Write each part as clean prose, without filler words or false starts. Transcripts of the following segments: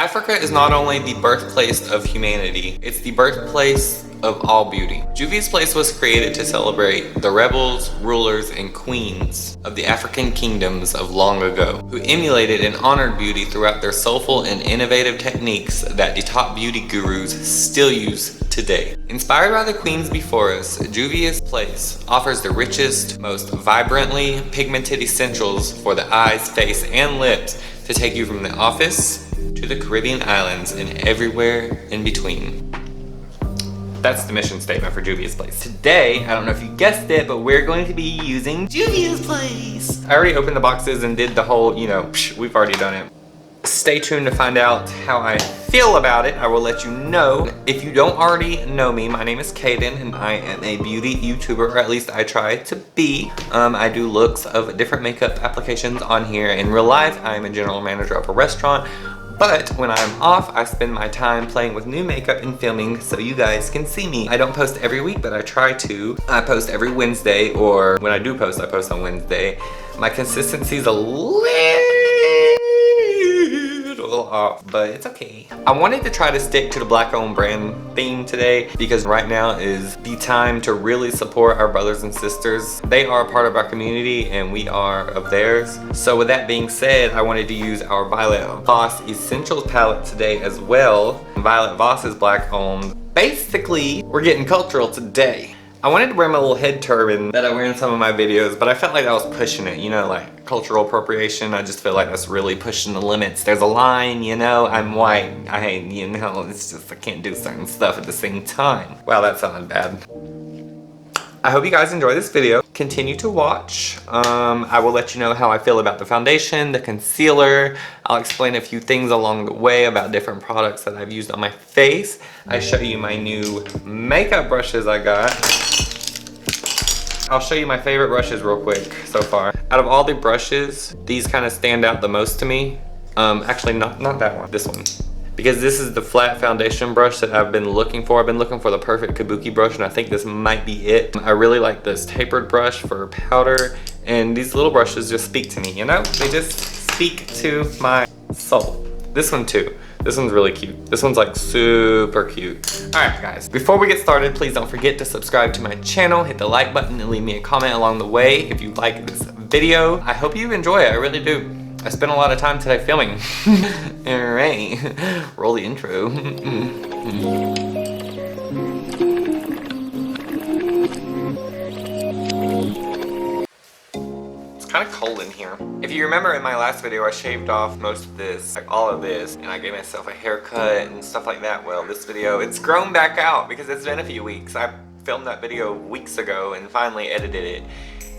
Africa is not only the birthplace of humanity, it's the birthplace of all beauty. Juvia's Place was created to celebrate the rebels, rulers, and queens of the African kingdoms of long ago, who emulated and honored beauty throughout their soulful and innovative techniques that the top beauty gurus still use today. Inspired by the queens before us, Juvia's Place offers the richest, most vibrantly pigmented essentials for the eyes, face, and lips to take you from the office to the Caribbean islands and everywhere in between. That's the mission statement for Juvia's Place. Today, I don't know if you guessed it, but we're going to be using Juvia's Place. I already opened the boxes and did the whole, we've already done it. Stay tuned to find out how I feel about it. I will let you know. If you don't already know me, my name is Kaden and I am a beauty YouTuber, or at least I try to be. I do looks of different makeup applications on here. In real life, I'm a general manager of a restaurant. But when I'm off, I spend my time playing with new makeup and filming so you guys can see me. I don't post every week, but I try to. I post every Wednesday, or when I do post, I post on Wednesday. My consistency is a little off, but it's okay. I wanted to try to stick to the Black-owned brand theme today because right now is the time to really support our brothers and sisters. They are a part of our community and we are of theirs. So with that being said, I wanted to use our Violet Voss Essentials palette today as well. Violet Voss is Black-owned. Basically, we're getting cultural today. I wanted to wear my little head turban that I wear in some of my videos, but I felt like I was pushing it, like cultural appropriation. I just feel like that's really pushing the limits. There's a line, I'm white. It's just I can't do certain stuff at the same time. Wow, that sounded bad. I hope you guys enjoy this video. Continue to watch. I will let you know how I feel about the foundation, the concealer. I'll explain a few things along the way about different products that I've used on my face. I show you my new makeup brushes I got. I'll show you my favorite brushes real quick so far. Out of all the brushes, these kind of stand out the most to me. Actually, not that one, this one. Because this is the flat foundation brush that I've been looking for. I've been looking for the perfect kabuki brush and I think this might be it. I really like this tapered brush for powder, and these little brushes just speak to me, They just speak to my soul. This one too. This one's really cute. This one's like super cute. All right, guys, before we get started, please don't forget to subscribe to my channel, hit the like button, and leave me a comment along the way if you like this video. I hope you enjoy it, I really do. I spent a lot of time today filming. All right, roll the intro. Kind of cold in here. If you remember in my last video, I shaved off most of this, like all of this, and I gave myself a haircut and stuff like that. Well, this video, it's grown back out because it's been a few weeks. I filmed that video weeks ago and finally edited it.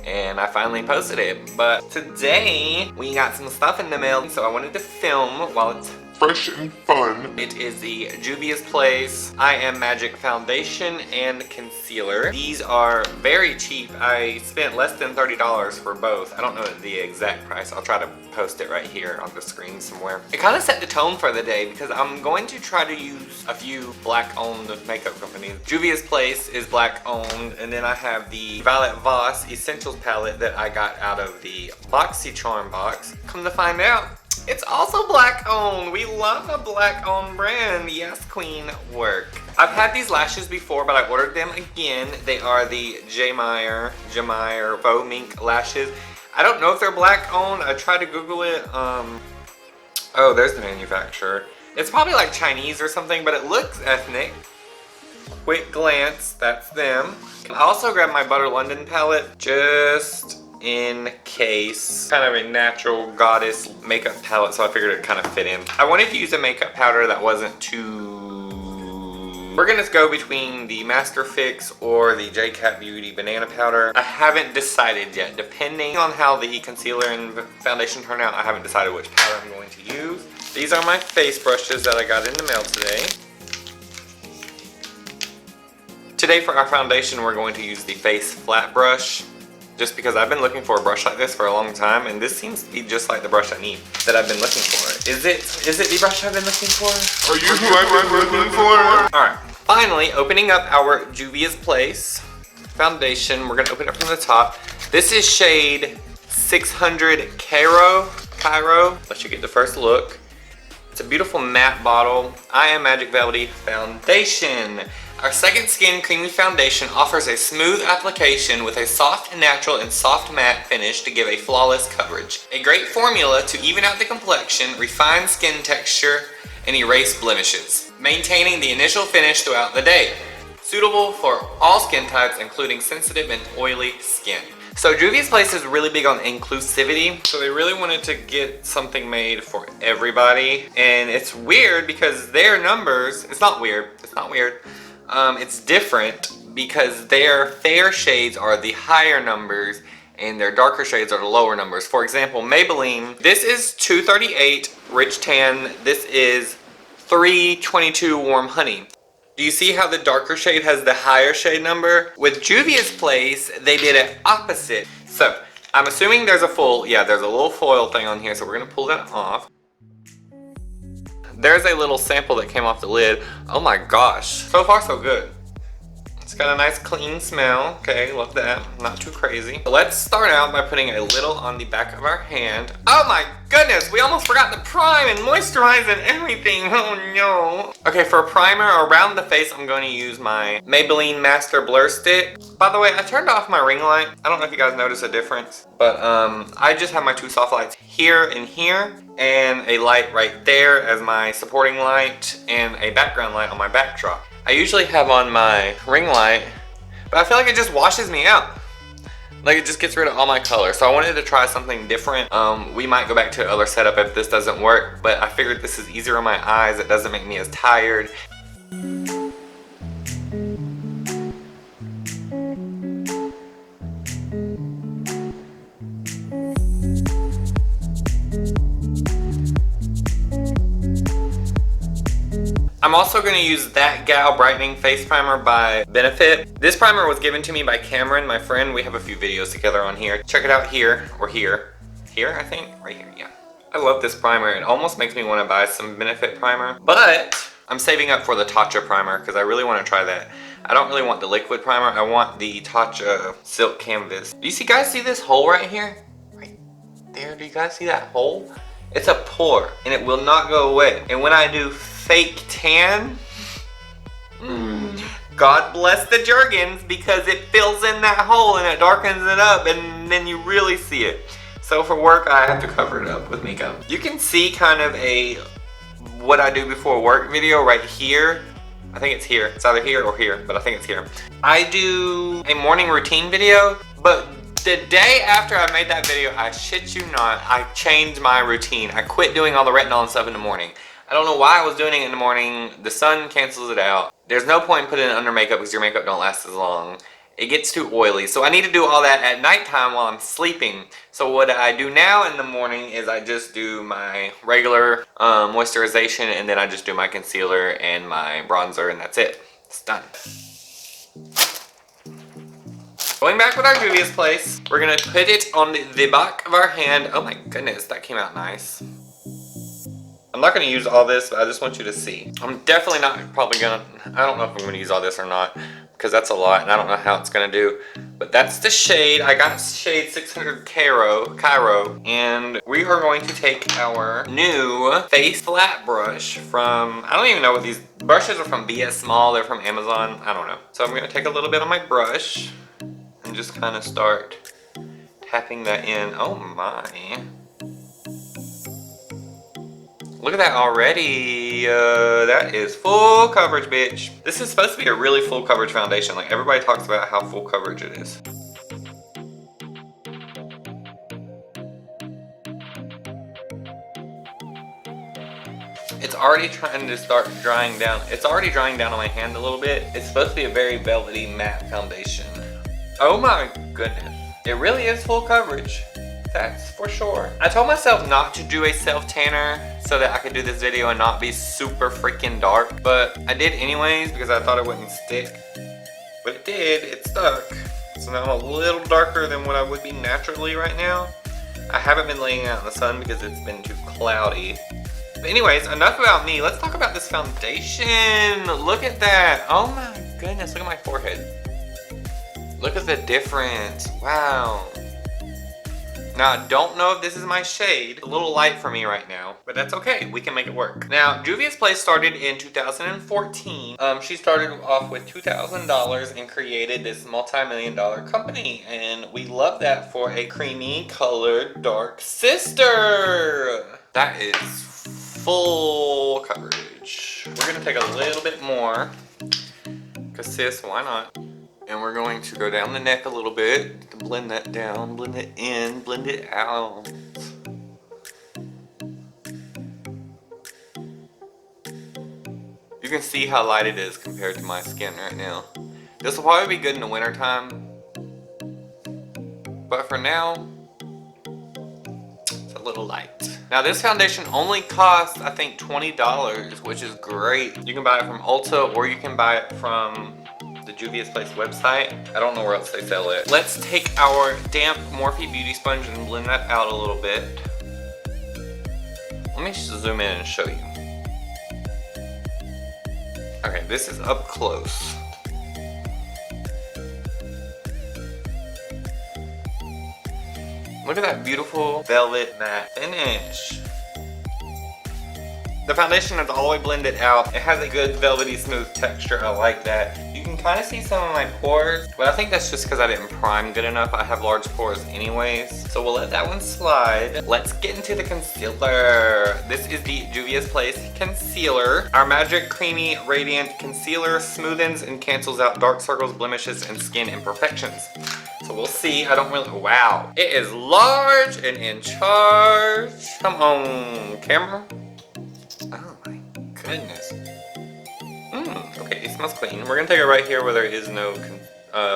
And I finally posted it. But today, we got some stuff in the mail, so I wanted to film while it's fresh and fun. It is the Juvia's Place I Am Magic Foundation and Concealer. These are very cheap. I spent less than $30 for both. I don't know the exact price. I'll try to post it right here on the screen somewhere. It kind of set the tone for the day because I'm going to try to use a few Black-owned makeup companies. Juvia's Place is Black-owned, and then I have the Violet Voss Essentials palette that I got out of the BoxyCharm box. Come to find out, it's also Black-owned. We love a Black-owned brand. Yes, queen, work. I've had these lashes before, but I ordered them again. They are the J. Meyer Faux Mink lashes. I don't know if they're Black-owned. I tried to Google it. Oh, there's the manufacturer. It's probably like Chinese or something, but it looks ethnic. Quick glance, that's them. I also grabbed my Butter London palette just in case. Kind of a natural goddess makeup palette, so I figured it kind of fit in. I wanted to use a makeup powder that wasn't too... We're gonna go between the Master Fix or the J. Cat Beauty Banana Powder. I haven't decided yet. Depending on how the concealer and foundation turn out, I haven't decided which powder I'm going to use. These are my face brushes that I got in the mail today. Today for our foundation, we're going to use the face flat brush. Just because I've been looking for a brush like this for a long time, and this seems to be just like the brush I need that I've been looking for. Is it the brush I've been looking for? Are you who I've been looking for? Alright, finally opening up our Juvia's Place foundation. We're gonna open it from the top. This is shade 600 Cairo. Let you get the first look. It's a beautiful matte bottle. I Am Magic Velvety Foundation. Our second Skin Creamy Foundation offers a smooth application with a soft natural and soft matte finish to give a flawless coverage. A great formula to even out the complexion, refine skin texture, and erase blemishes, maintaining the initial finish throughout the day. Suitable for all skin types, including sensitive and oily skin. So Juvia's place is really big on inclusivity, so they really wanted to get something made for everybody. And it's weird because their numbers, it's not weird, it's different because their fair shades are the higher numbers and their darker shades are the lower numbers. For example, Maybelline, this is 238 Rich Tan, this is 322 Warm Honey. Do you see how the darker shade has the higher shade number? With Juvia's place, they did it opposite. So, I'm assuming there's a there's a little foil thing on here, so we're gonna pull that off. There's a little sample that came off the lid. Oh my gosh, so far so good. It's got a nice clean smell. Okay, love that, not too crazy. Let's start out by putting a little on the back of our hand. Oh my goodness, we almost forgot to prime and moisturize and everything, oh no. Okay, for a primer around the face, I'm going to use my Maybelline Master Blur Stick. By the way, I turned off my ring light. I don't know if you guys notice a difference, but I just have my two soft lights here and here, and a light right there as my supporting light, and a background light on my backdrop. I usually have on my ring light, but I feel like it just washes me out. Like it just gets rid of all my color. So I wanted to try something different. We might go back to another setup if this doesn't work, but I figured this is easier on my eyes. It doesn't make me as tired. I'm also going to use That Gal Brightening Face Primer by Benefit. This primer was given to me by Cameron, my friend. We have a few videos together on here. Check it out here, or here. Here, I think? Right here, yeah. I love this primer. It almost makes me want to buy some Benefit primer. But I'm saving up for the Tatcha primer because I really want to try that. I don't really want the liquid primer. I want the Tatcha Silk Canvas. Do you guys see this hole right here? Right there, do you guys see that hole? It's a pore, and it will not go away. And when I do fake tan, God bless the Jergens, because it fills in that hole and it darkens it up, and then you really see it. So for work, I have to cover it up with makeup. You can see kind of a what I do before work video right here. I think it's here. It's either here or here, but I think it's here. I do a morning routine video, but the day after I made that video, I shit you not, I changed my routine. I quit doing all the retinol and stuff in the morning. I don't know why I was doing it in the morning. The sun cancels it out. There's no point in putting it under makeup because your makeup don't last as long. It gets too oily. So I need to do all that at nighttime while I'm sleeping. So what I do now in the morning is I just do my regular moisturization, and then I just do my concealer and my bronzer, and that's it. It's done. Going back with our Juvia's place, we're gonna put it on the back of our hand. Oh my goodness, that came out nice. I'm not gonna use all this, but I just want you to see. I'm definitely not probably gonna, I don't know if I'm gonna use all this or not, because that's a lot and I don't know how it's gonna do. But that's the shade. I got shade 600 Cairo, and we are going to take our new face flat brush from, I don't even know what these brushes are from. BS Small, they're from Amazon, I don't know. So I'm gonna take a little bit on my brush and just kind of start tapping that in. Oh my. Look at that already. That is full coverage, bitch. This is supposed to be a really full coverage foundation. Like, everybody talks about how full coverage it is. It's already trying to start drying down. It's already drying down on my hand a little bit. It's supposed to be a very velvety matte foundation. Oh my goodness. It really is full coverage. That's for sure. I told myself not to do a self-tanner so that I could do this video and not be super freaking dark, but I did anyways because I thought it wouldn't stick. But it did, it stuck. So now I'm a little darker than what I would be naturally right now. I haven't been laying out in the sun because it's been too cloudy. But anyways, enough about me. Let's talk about this foundation. Look at that. Oh my goodness, look at my forehead. Look at the difference, wow. Now, I don't know if this is my shade. It's a little light for me right now, but that's okay. We can make it work. Now, Juvia's Place started in 2014. She started off with $2,000 and created this multi-million-dollar company. And we love that for a creamy colored dark sister. That is full coverage. We're gonna take a little bit more, cause sis, why not? And we're going to go down the neck a little bit to blend that down, blend it in, blend it out. You can see how light it is compared to my skin right now. This will probably be good in the winter time, but for now, it's a little light. Now this foundation only costs, I think, $20, which is great. You can buy it from Ulta or you can buy it from the Juvia's Place website. I don't know where else they sell it. Let's take our damp Morphe Beauty Sponge and blend that out a little bit. Let me just zoom in and show you. Okay, this is up close. Look at that beautiful velvet matte finish. The foundation is all the way blended out. It has a good velvety smooth texture. I like that. You can kind of see some of my pores, but I think that's just because I didn't prime good enough. I have large pores anyways. So we'll let that one slide. Let's get into the concealer. This is the Juvia's Place concealer. Our Magic Creamy Radiant Concealer smoothens and cancels out dark circles, blemishes, and skin imperfections. So we'll see. I don't really, wow. It is large and in charge. Come on, camera. Oh my goodness. Okay, it smells clean. We're gonna take it right here where there is no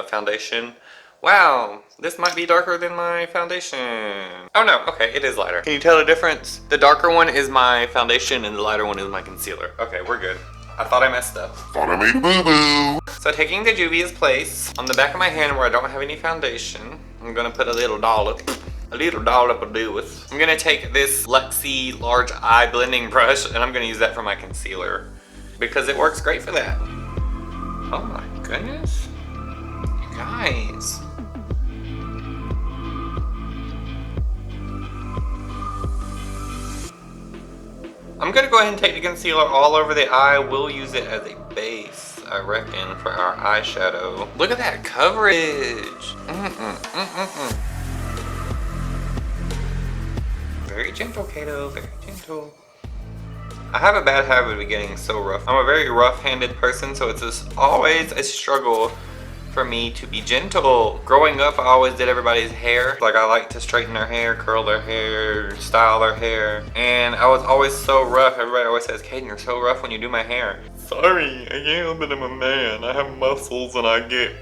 foundation. Wow, this might be darker than my foundation. Oh no, okay, it is lighter. Can you tell the difference? The darker one is my foundation and the lighter one is my concealer. Okay, we're good. I thought I messed up. Thought I made a boo-boo. So taking the Juvia's Place, on the back of my hand where I don't have any foundation, I'm gonna put a little dollop of this. I'm gonna take this Luxie large eye blending brush and I'm gonna use that for my concealer because it works great for that. Oh my goodness. You guys. I'm gonna go ahead and take the concealer all over the eye. We'll use it as a base, I reckon, for our eyeshadow. Look at that coverage. Very gentle, Kato, very gentle. I have a bad habit of getting so rough. I'm a very rough-handed person, so it's just always a struggle for me to be gentle. Growing up, I always did everybody's hair. Like, I like to straighten their hair, curl their hair, style their hair. And I was always so rough. Everybody always says, Kaden, you're so rough when you do my hair. Sorry, I can't help it, I'm a man. I have muscles and I get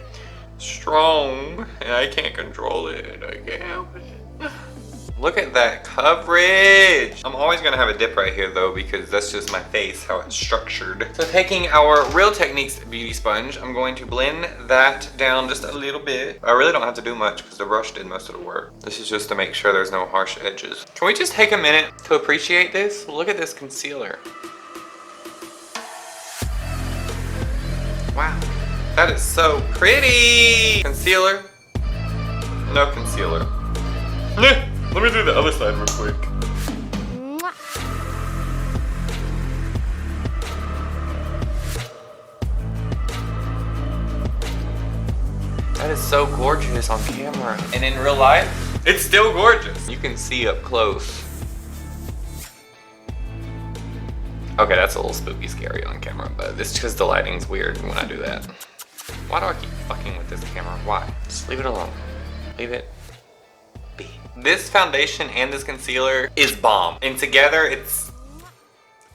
strong and I can't control it. I can't help it. Look at that coverage. I'm always gonna have a dip right here though because that's just my face, how it's structured. So taking our Real Techniques beauty sponge, I'm going to blend that down just a little bit. I really don't have to do much because the brush did most of the work. This is just to make sure there's no harsh edges. Can we just take a minute to appreciate this? Look at this concealer. Wow, that is so pretty. Concealer, no concealer. Let me do the other side real quick. That is so gorgeous on camera. And in real life, it's still gorgeous. You can see up close. Okay, that's a little spooky scary on camera, but it's because the lighting's weird when I do that. Why do I keep fucking with this camera? Why? Just leave it alone. Leave it be. This foundation and this concealer is bomb. And together, it's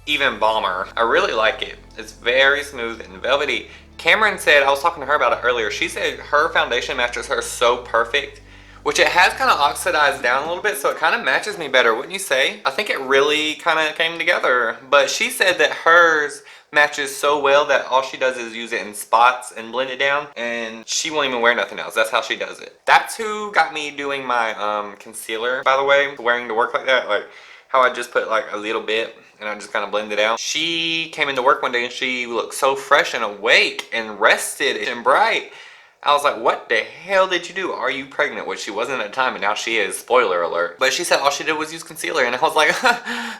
even bomber. I really like it. It's very smooth and velvety. Cameron said, I was talking to her about it earlier, she said her foundation matches her so perfect, which it has kind of oxidized down a little bit, so it kind of matches me better, wouldn't you say? I think it really kind of came together. But she said that hers matches so well that all she does is use it in spots and blend it down, and she won't even wear nothing else. That's how she does it. That's who got me doing my concealer, by the way, wearing to work like that, like how I just put like a little bit and I just kind of blend it out. She came into work one day and she looked so fresh and awake and rested and bright I was like, what the hell did you do? Are you pregnant? Which she wasn't at the time, and now she is, spoiler alert. But she said all she did was use concealer, and I was like,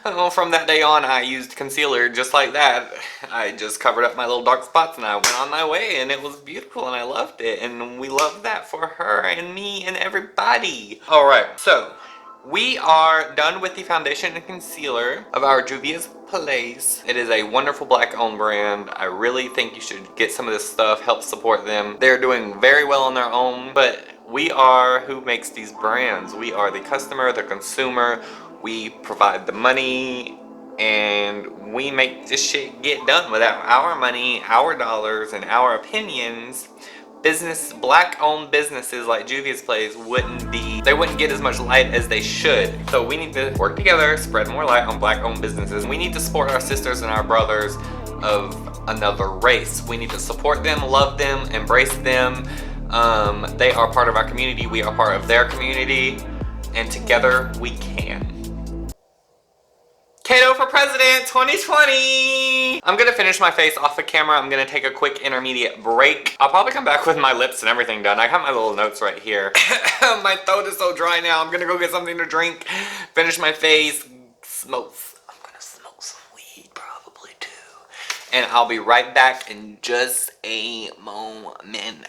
oh, from that day on, I used concealer just like that. I just covered up my little dark spots, and I went on my way, and it was beautiful, and I loved it, and we loved that for her, and me, and everybody. All right, so we are done with the foundation and concealer of our Juvia's Place. It is a wonderful black owned brand. I really think you should get some of this stuff, help support them. They're doing very well on their own, but we are who makes these brands. We are the customer, the consumer. We provide the money, and we make this shit get done. Without our money, our dollars, and our opinions, black owned businesses like Juvia's Place wouldn't get as much light as they should. So we need to work together, spread more light on black owned businesses. We need to support our sisters and our brothers of another race. We need to support them, love them, embrace them. They are part of our community, we are part of their community, and together we can. Kato for President 2020! I'm gonna finish my face off the camera. I'm gonna take a quick intermediate break. I'll probably come back with my lips and everything done. I got my little notes right here. My throat is so dry now. I'm gonna go get something to drink, finish my face, smoke. I'm gonna smoke some weed probably too. And I'll be right back in just a moment.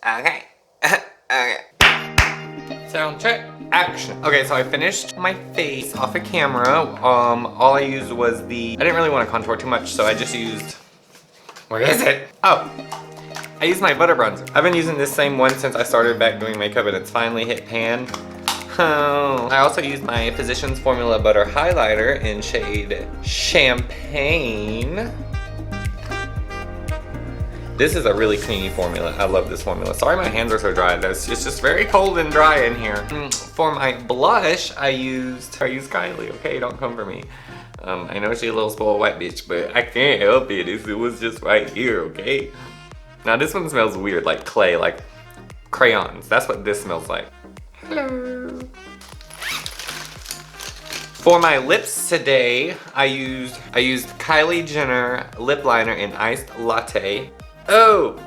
Okay. Okay. Sound check. Action. Okay, so I finished my face off of camera. All I used was I didn't really want to contour too much, so I just used, where is it? Oh, I used my butter bronzer. I've been using this same one since I started back doing makeup, and it's finally hit pan. Oh, I also used my Physicians Formula Butter Highlighter in shade Champagne. This is a really creamy formula. I love this formula. Sorry my hands are so dry. It's just very cold and dry in here. For my blush, I used Kylie. Okay, don't come for me. I know she's a little spoiled white bitch, but I can't help it. It was just right here, okay? Now this one smells weird, like clay, like crayons. That's what this smells like. Hello. For my lips today, I used Kylie Jenner lip liner in Iced Latte. Oh!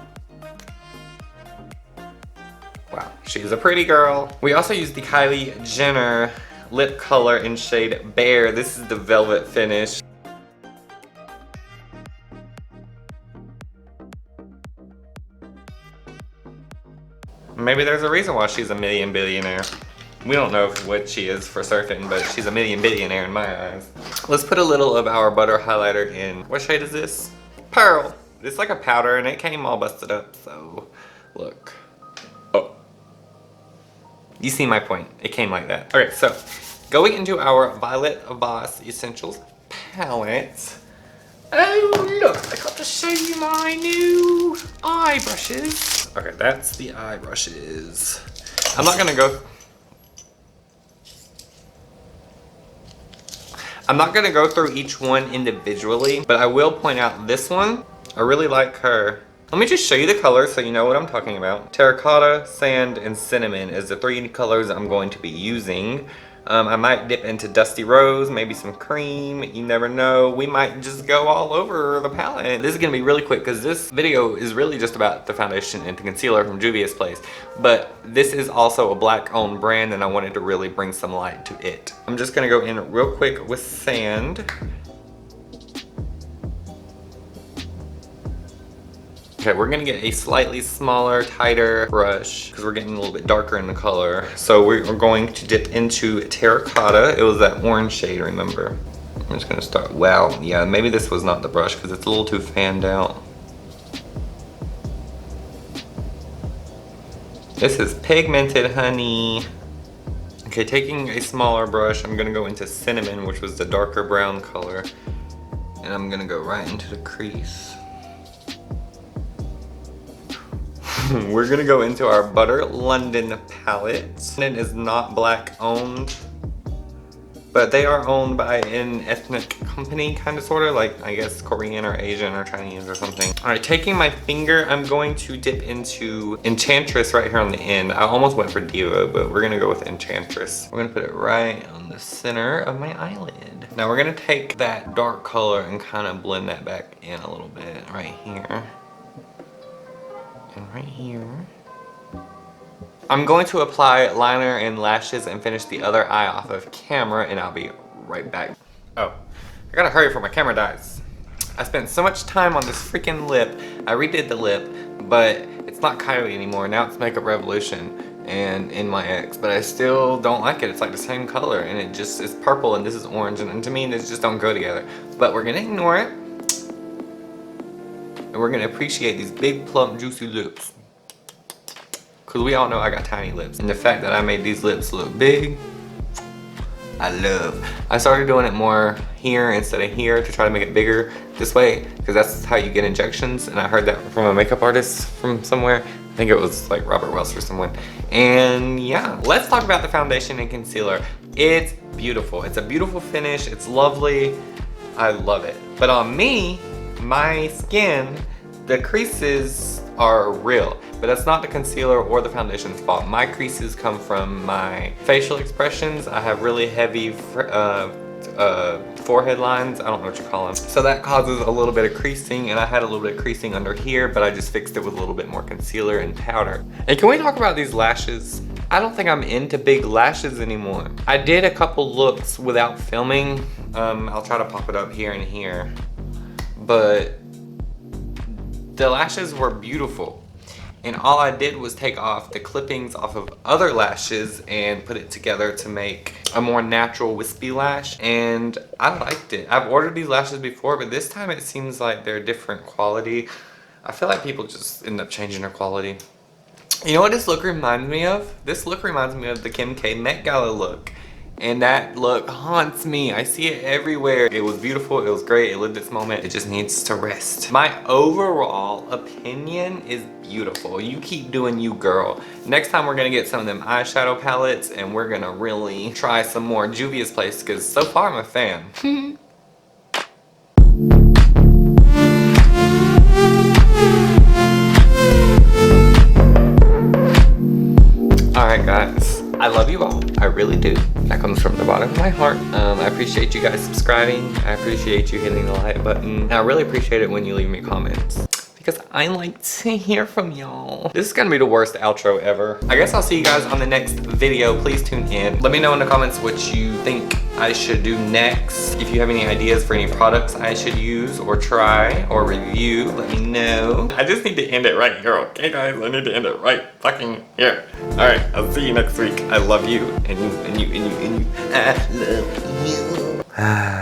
Wow, she's a pretty girl. We also used the Kylie Jenner lip color in shade Bare. This is the velvet finish. Maybe there's a reason why she's a million billionaire. We don't know what she is for certain, but she's a million billionaire in my eyes. Let's put a little of our butter highlighter in. What shade is this? Pearl. It's like a powder and it came all busted up, so look. Oh. You see my point. It came like that. Okay, so going into our Violet Voss Essentials palette. Oh look, I got to show you my new eye brushes. Okay, that's the eye brushes. I'm not gonna go through each one individually, but I will point out this one. I really like her. Let me just show you the colors so you know what I'm talking about. Terracotta, Sand, and Cinnamon is the 3 colors I'm going to be using. I might dip into Dusty Rose, maybe some cream, you never know. We might just go all over the palette. This is gonna be really quick because this video is really just about the foundation and the concealer from Juvia's Place. But this is also a black owned brand and I wanted to really bring some light to it. I'm just gonna go in real quick with Sand. Okay, we're gonna get a slightly smaller, tighter brush because we're getting a little bit darker in the color. So we're going to dip into Terracotta. It was that orange shade, remember? I'm just gonna start, wow, yeah, maybe this was not the brush because it's a little too fanned out. This is Pigmented Honey. Okay, taking a smaller brush, I'm gonna go into Cinnamon, which was the darker brown color. And I'm gonna go right into the crease. We're gonna go into our Butter London palette. London is not black owned, but they are owned by an ethnic company, kind of, sort of, like, I guess Korean or Asian or Chinese or something. All right, taking my finger, I'm going to dip into Enchantress right here on the end. I almost went for Diva, but we're gonna go with Enchantress. We're gonna put it right on the center of my eyelid. Now we're gonna take that dark color and kind of blend that back in a little bit right here. And right here. I'm going to apply liner and lashes and finish the other eye off of camera, and I'll be right back. Oh, I gotta hurry before my camera dies. I spent so much time on this freaking lip. I redid the lip, but it's not Kylie anymore. Now it's Makeup Revolution and in my ex, but I still don't like it. It's like the same color, and it just is purple, and this is orange, and to me, these just don't go together. But we're gonna ignore it, and we're gonna appreciate these big, plump, juicy lips. Because we all know I got tiny lips, and the fact that I made these lips look big, I love. I started doing it more here instead of here to try to make it bigger this way, because that's how you get injections, and I heard that from a makeup artist from somewhere. I think it was like Robert Wells or someone. And yeah, let's talk about the foundation and concealer. It's beautiful. It's a beautiful finish. It's lovely. I love it. But on me, my skin, the creases are real. But that's not the concealer or the foundation's fault. My creases come from my facial expressions. I have really heavy forehead lines. I don't know what you call them. So that causes a little bit of creasing, and I had a little bit of creasing under here, but I just fixed it with a little bit more concealer and powder. And can we talk about these lashes? I don't think I'm into big lashes anymore. I did a couple looks without filming. I'll try to pop it up here and here. But the lashes were beautiful. And all I did was take off the clippings off of other lashes and put it together to make a more natural wispy lash. And I liked it. I've ordered these lashes before, but this time it seems like they're different quality. I feel like people just end up changing their quality. You know what this look reminds me of? This look reminds me of the Kim K Met Gala look. And that look haunts me. I see it everywhere. It was beautiful, it was great, it lived its moment. It just needs to rest. My overall opinion is beautiful. You keep doing you, girl. Next time we're gonna get some of them eyeshadow palettes, and we're gonna really try some more Juvia's Place, because so far I'm a fan. Alright guys, I love you all. I really do. That comes from the bottom of my heart. I appreciate you guys subscribing. I appreciate you hitting the like button. And I really appreciate it when you leave me comments, because I like to hear from y'all. This is gonna be the worst outro ever. I guess I'll see you guys on the next video. Please tune in. Let me know in the comments what you think I should do next. If you have any ideas for any products I should use or try or review, let me know. I just need to end it right here, okay guys? I need to end it right fucking here. All right, I'll see you next week. I love you, and you, and you, and you, and you. I love you.